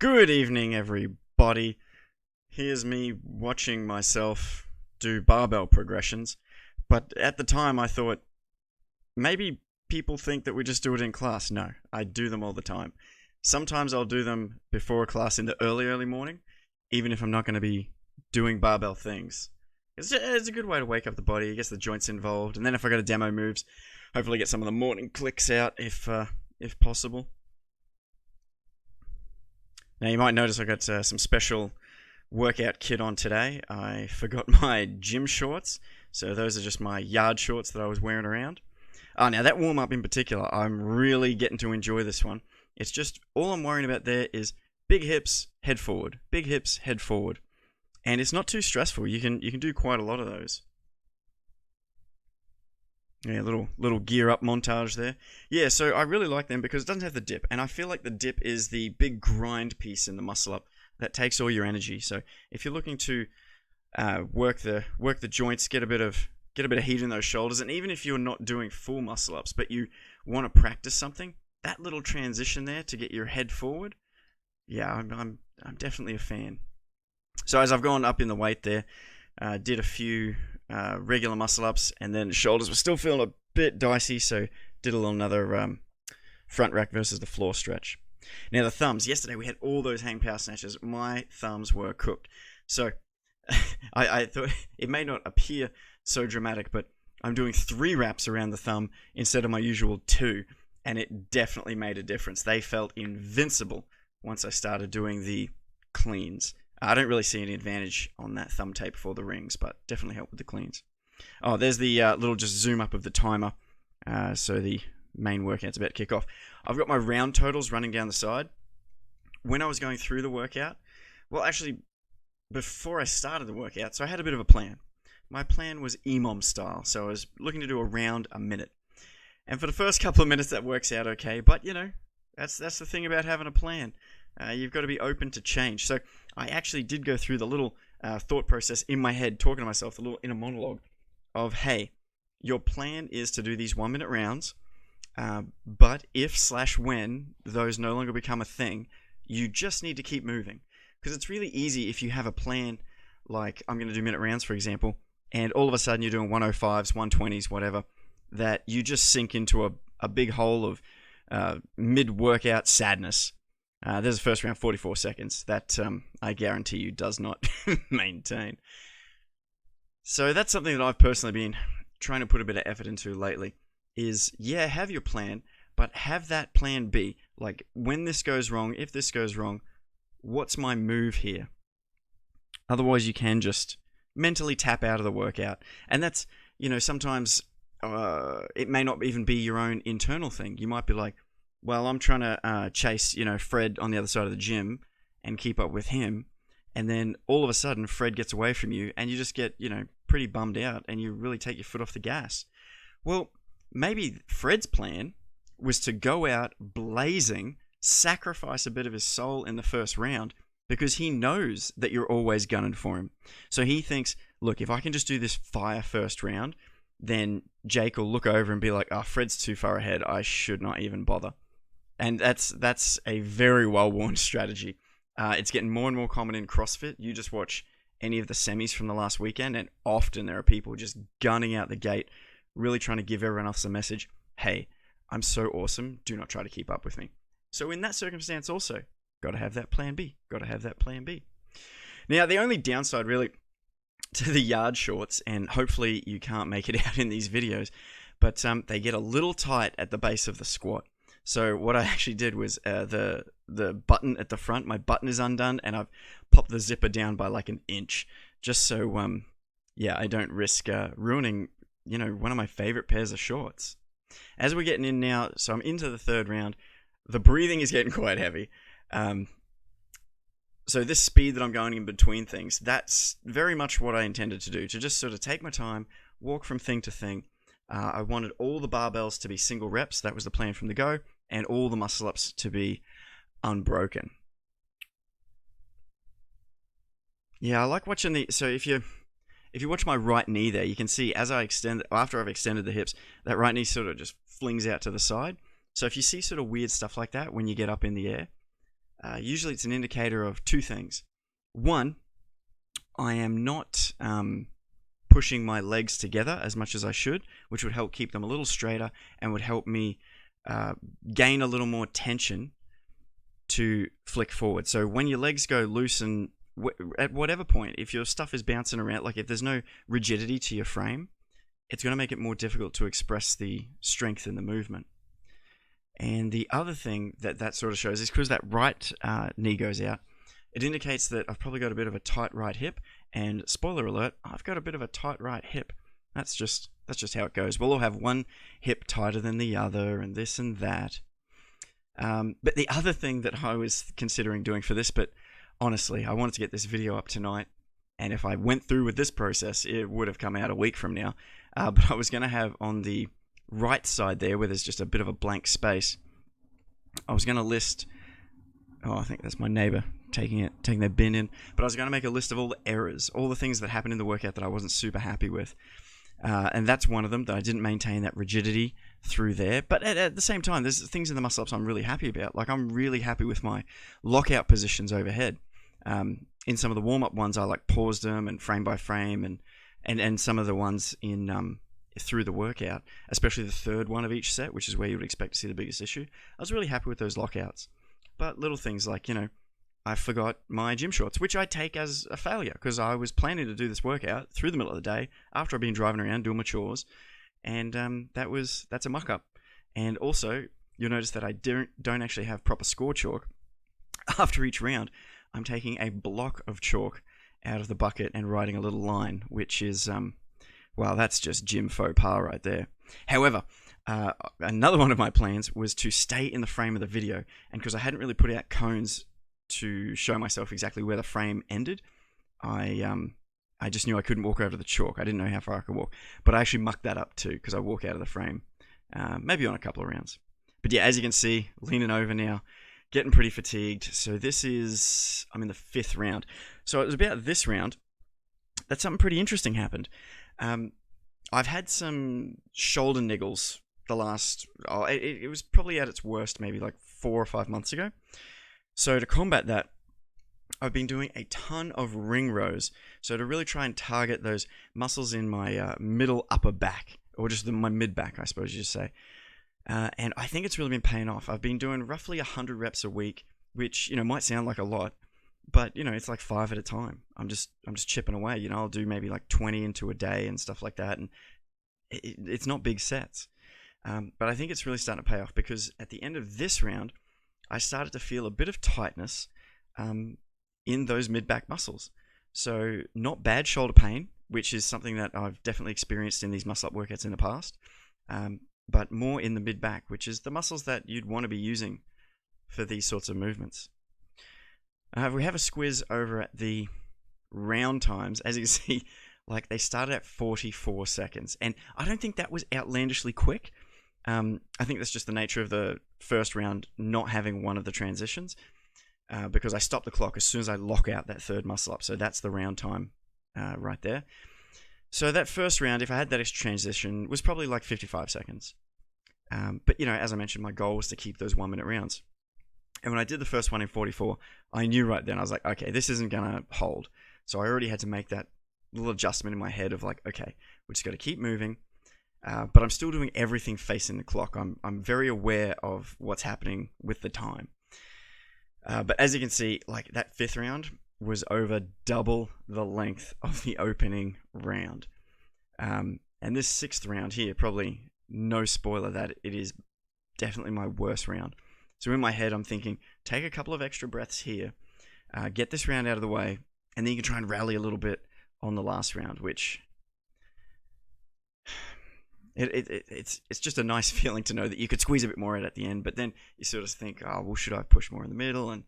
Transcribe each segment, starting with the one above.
Good evening, everybody. Here's me watching myself do barbell progressions, but at the time I thought maybe people think that we just do it in class. No, I do them all the time. Sometimes I'll do them before class in the early morning, even if I'm not going to be doing barbell things. It's a good way to wake up the body, gets the joints involved, and then if I got to demo moves, hopefully get some of the morning clicks out if possible. Now you might notice I got some special workout kit on today. I forgot my gym shorts, so those are just my yard shorts that I was wearing around. Now that warm up in particular, I'm really getting to enjoy this one. It's just all I'm worrying about there is big hips, head forward, big hips, head forward, and it's not too stressful. You can do quite a lot of those. Yeah, little gear up montage there. Yeah, so I really like them because it doesn't have the dip, and I feel like the dip is the big grind piece in the muscle up that takes all your energy. So if you're looking to work the joints, get a bit of heat in those shoulders, and even if you're not doing full muscle ups, but you want to practice something, that little transition there to get your head forward, yeah, I'm definitely a fan. So as I've gone up in the weight there, did a few regular muscle ups, and then shoulders were still feeling a bit dicey, so did a little another front rack versus the floor stretch. Now the thumbs, yesterday we had all those hang power snatches. My thumbs were cooked. So I thought it may not appear so dramatic, but I'm doing 3 wraps around the thumb instead of my usual 2, and it definitely made a difference. They felt invincible once I started doing the cleans. I don't really see any advantage on that thumb tape for the rings, but definitely help with the cleans. Oh, there's the little just zoom up of the timer. So the main workout's about to kick off. I've got my round totals running down the side. When I was going through the workout, well, actually, before I started the workout, so I had a bit of a plan. My plan was EMOM style, so I was looking to do a round a minute. And for the first couple of minutes, that works out okay, but, that's the thing about having a plan. You've got to be open to change. So I actually did go through the little thought process in my head, talking to myself, the little inner monologue of, hey, your plan is to do these 1-minute rounds, but if/when those no longer become a thing, you just need to keep moving. Because it's really easy if you have a plan, like I'm going to do minute rounds, for example, and all of a sudden you're doing 105s, 120s, whatever, that you just sink into a big hole of mid-workout sadness. There's the first round, 44 seconds. That, I guarantee you, does not maintain. So that's something that I've personally been trying to put a bit of effort into lately, is, yeah, have your plan, but have that plan B. Like, when this goes wrong, if this goes wrong, what's my move here? Otherwise, you can just mentally tap out of the workout. And that's, sometimes it may not even be your own internal thing. You might be like, well, I'm trying to chase, Fred on the other side of the gym and keep up with him. And then all of a sudden, Fred gets away from you and you just get, pretty bummed out and you really take your foot off the gas. Well, maybe Fred's plan was to go out blazing, sacrifice a bit of his soul in the first round because he knows that you're always gunning for him. So he thinks, look, if I can just do this fire first round, then Jake will look over and be like, oh, Fred's too far ahead. I should not even bother. And that's a very well-worn strategy. It's getting more and more common in CrossFit. You just watch any of the semis from the last weekend, and often there are people just gunning out the gate, really trying to give everyone else a message, hey, I'm so awesome, do not try to keep up with me. So in that circumstance also, got to have that plan B. Now, the only downside really to the yard shorts, and hopefully you can't make it out in these videos, but they get a little tight at the base of the squat. So what I actually did was the button at the front, my button is undone, and I've popped the zipper down by like an inch, just so I don't risk ruining one of my favorite pairs of shorts. As we're getting in now, so I'm into the third round. The breathing is getting quite heavy. So this speed that I'm going in between things, that's very much what I intended to do, to just sort of take my time, walk from thing to thing. I wanted all the barbells to be single reps. That was the plan from the go, and all the muscle ups to be unbroken. Yeah, I like watching so if you watch my right knee there, you can see as after I've extended the hips, that right knee sort of just flings out to the side. So if you see sort of weird stuff like that when you get up in the air, usually it's an indicator of two things. One, I am not pushing my legs together as much as I should, which would help keep them a little straighter and would help me gain a little more tension to flick forward. So when your legs go loose and at whatever point, if your stuff is bouncing around, like if there's no rigidity to your frame, it's going to make it more difficult to express the strength in the movement. And the other thing that sort of shows is because that right knee goes out, it indicates that I've probably got a bit of a tight right hip. And spoiler alert, I've got a bit of a tight right hip. That's just how it goes. We'll all have one hip tighter than the other, and this and that. But the other thing that I was considering doing for this, but honestly, I wanted to get this video up tonight, and if I went through with this process, it would have come out a week from now. But I was going to have on the right side there, where there's just a bit of a blank space, I was going to list, I think that's my neighbor taking their bin in, but I was going to make a list of all the errors, all the things that happened in the workout that I wasn't super happy with. And that's one of them, that I didn't maintain that rigidity through there. But at the same time, there's things in the muscle-ups I'm really happy about. Like, I'm really happy with my lockout positions overhead. In some of the warm-up ones, I paused them and frame by frame, and some of the ones in through the workout, especially the third one of each set, which is where you would expect to see the biggest issue. I was really happy with those lockouts. But little things like, I forgot my gym shorts, which I take as a failure because I was planning to do this workout through the middle of the day after I've been driving around doing my chores, and that's a muck up. And also, you'll notice that I don't actually have proper score chalk. After each round, I'm taking a block of chalk out of the bucket and writing a little line, which is well, that's just gym faux pas right there. However, another one of my plans was to stay in the frame of the video, and because I hadn't really put out cones to show myself exactly where the frame ended, I just knew I couldn't walk over the chalk. I didn't know how far I could walk, but I actually mucked that up too because I walk out of the frame, maybe on a couple of rounds. But yeah, as you can see, leaning over now, getting pretty fatigued. So I'm in the 5th round. So it was about this round that something pretty interesting happened. I've had some shoulder niggles the last, it was probably at its worst maybe like 4 or 5 months ago. So to combat that, I've been doing a ton of ring rows. So to really try and target those muscles in my middle upper back, or just my mid back, I suppose you say. And I think it's really been paying off. I've been doing roughly 100 reps a week, which might sound like a lot, but it's like 5 at a time. I'm just chipping away. I'll do maybe like 20 into a day and stuff like that, and it's not big sets. But I think it's really starting to pay off because at the end of this round, I started to feel a bit of tightness in those mid-back muscles. So not bad shoulder pain, which is something that I've definitely experienced in these muscle-up workouts in the past, but more in the mid-back, which is the muscles that you'd want to be using for these sorts of movements. We have a squiz over at the round times. As you can see, they started at 44 seconds. And I don't think that was outlandishly quick. I think that's just the nature of the first round not having one of the transitions, because I stop the clock as soon as I lock out that third muscle up. So that's the round time right there. So that first round, if I had that extra transition, was probably like 55 seconds. But, as I mentioned, my goal was to keep those 1-minute rounds. And when I did the first one in 44, I knew right then, I was like, okay, this isn't going to hold. So I already had to make that little adjustment in my head of like, okay, we just got to keep moving. But I'm still doing everything facing the clock. I'm very aware of what's happening with the time. But as you can see, that 5th round was over double the length of the opening round. And this 6th round here, probably no spoiler that it is definitely my worst round. So in my head, I'm thinking, take a couple of extra breaths here, get this round out of the way, and then you can try and rally a little bit on the last round, which it's just a nice feeling to know that you could squeeze a bit more out at the end, but then you sort of think, oh, well, should I push more in the middle? And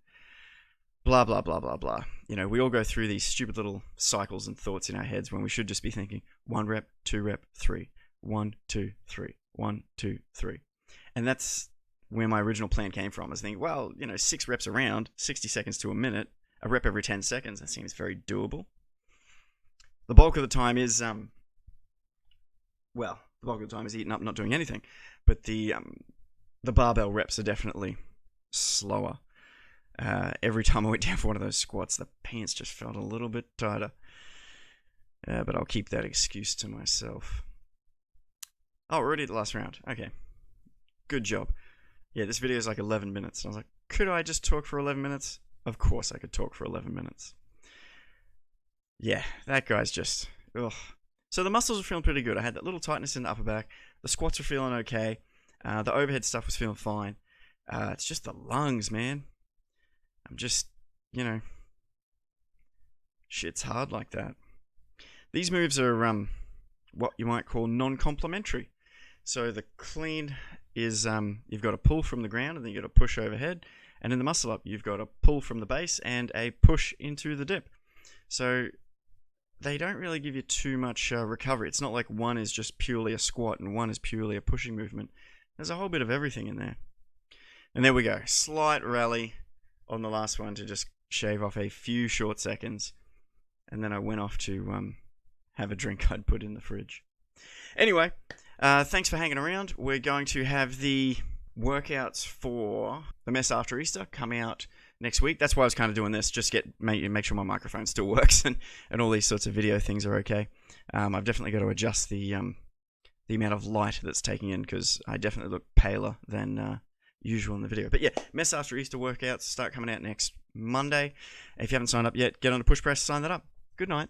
blah, blah, blah, blah, blah. We all go through these stupid little cycles and thoughts in our heads when we should just be thinking 1 rep, 2 rep, 3, 1, 2, 3, 1, 2, 3. And that's where my original plan came from. I was thinking, well, 6 reps around, 60 seconds to a minute, a rep every 10 seconds. That seems very doable. The bulk of the time is, the bulk of the time is eating up, not doing anything. But the barbell reps are definitely slower. Every time I went down for one of those squats, the pants just felt a little bit tighter. But I'll keep that excuse to myself. Oh, we're already at the last round. Okay. Good job. Yeah, this video is like 11 minutes. And I was like, could I just talk for 11 minutes? Of course I could talk for 11 minutes. Yeah, that guy's just... ugh. So the muscles were feeling pretty good. I had that little tightness in the upper back. The squats were feeling okay. The overhead stuff was feeling fine. It's just the lungs, man. I'm just, shit's hard like that. These moves are what you might call non-complementary. So the clean is you've got to pull from the ground and then you've got to push overhead. And in the muscle up, you've got to pull from the base and a push into the dip. So they don't really give you too much recovery. It's not like one is just purely a squat and one is purely a pushing movement. There's a whole bit of everything in there. And there we go. Slight rally on the last one to just shave off a few short seconds. And then I went off to have a drink I'd put in the fridge. Anyway, thanks for hanging around. We're going to have the workouts for the mess after Easter come out next week. That's why I was kind of doing this, just make sure my microphone still works and all these sorts of video things are okay. I've definitely got to adjust the amount of light that's taking in because I definitely look paler than usual in the video. But yeah, mess after Easter workouts start coming out next Monday. If you haven't signed up yet, get on to Push Press, sign that up. Good night.